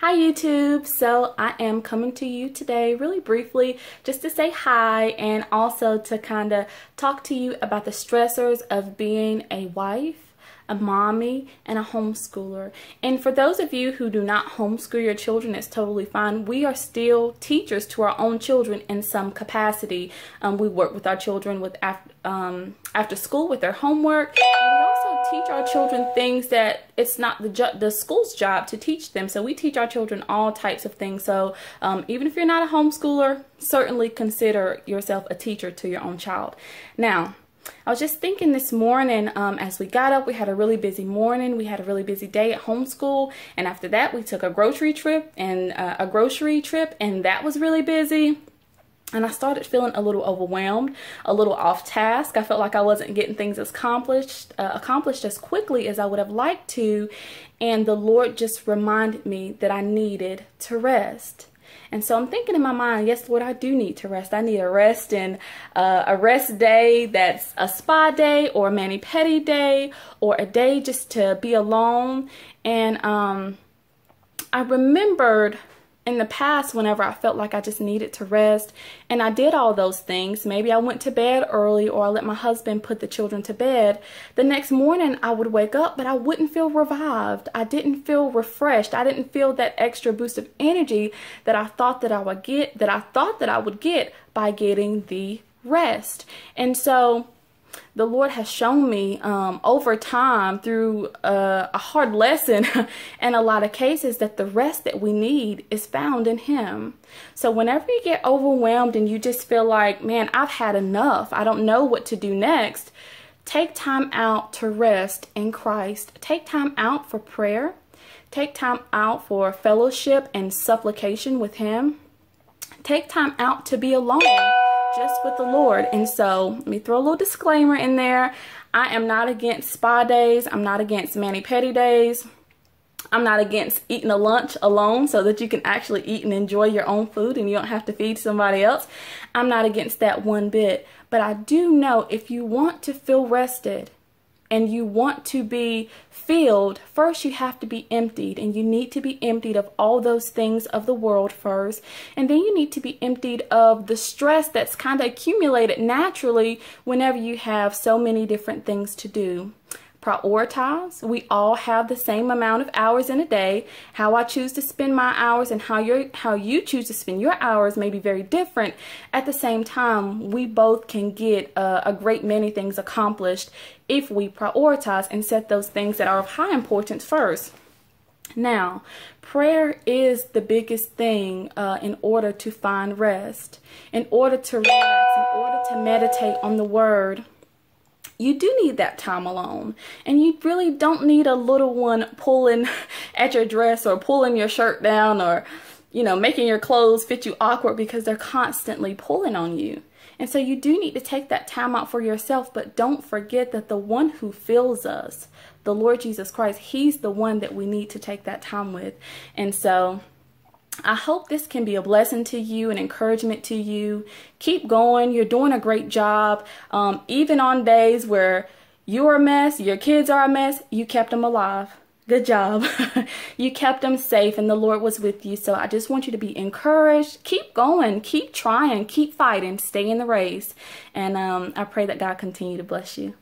Hi YouTube! So I am coming to you today really briefly just to say hi and also to kind of talk to you about the stressors of being a wife, a mommy, and a homeschooler. And for those of you who do not homeschool your children, it's totally fine. We are still teachers to our own children in some capacity. We work with our children with after school with their homework. And we also teach our children things that it's not the school's job to teach them. So we teach our children all types of things. So even if you're not a homeschooler, certainly consider yourself a teacher to your own child. Now, I was just thinking this morning, as we got up, we had a really busy morning. We had a really busy day at homeschool. And after that, we took a grocery trip, and that was really busy. And I started feeling a little overwhelmed, a little off task. I felt like I wasn't getting things accomplished as quickly as I would have liked to. And the Lord just reminded me that I needed to rest. And so I'm thinking in my mind, yes, Lord, I do need to rest. I need a rest, and a rest day that's a spa day or a mani-pedi day or a day just to be alone. And I remembered in the past whenever I felt like I just needed to rest, and I did all those things. Maybe I went to bed early, or I let my husband put the children to bed. The next morning I would wake up, but I wouldn't feel revived. I didn't feel refreshed. I didn't feel that extra boost of energy that I thought that I would get by getting the rest. And so the Lord has shown me over time through a hard lesson in a lot of cases that the rest that we need is found in Him. So whenever you get overwhelmed and you just feel like, man, I've had enough, I don't know what to do next, take time out to rest in Christ. Take time out for prayer. Take time out for fellowship and supplication with Him. Take time out to be alone just with the Lord. And so let me throw a little disclaimer in there. I am not against spa days. I'm not against mani-pedi days. I'm not against eating a lunch alone so that you can actually eat and enjoy your own food and you don't have to feed somebody else. I'm not against that one bit. But I do know if you want to feel rested and you want to be filled, first you have to be emptied, and you need to be emptied of all those things of the world first. And then you need to be emptied of the stress that's kind of accumulated naturally whenever you have so many different things to do. Prioritize. We all have the same amount of hours in a day. How I choose to spend my hours and how you choose to spend your hours may be very different. At the same time, we both can get a great many things accomplished if we prioritize and set those things that are of high importance first. Now, prayer is the biggest thing in order to find rest, in order to relax, in order to meditate on the Word. You do need that time alone, and you really don't need a little one pulling at your dress or pulling your shirt down or, you know, making your clothes fit you awkward because they're constantly pulling on you. And so you do need to take that time out for yourself, but don't forget that the one who fills us, the Lord Jesus Christ, He's the one that we need to take that time with. And so I hope this can be a blessing to you, an encouragement to you. Keep going. You're doing a great job. Even on days where you're a mess, your kids are a mess, you kept them alive. Good job. You kept them safe, and the Lord was with you. So I just want you to be encouraged. Keep going. Keep trying. Keep fighting. Stay in the race. And I pray that God continue to bless you.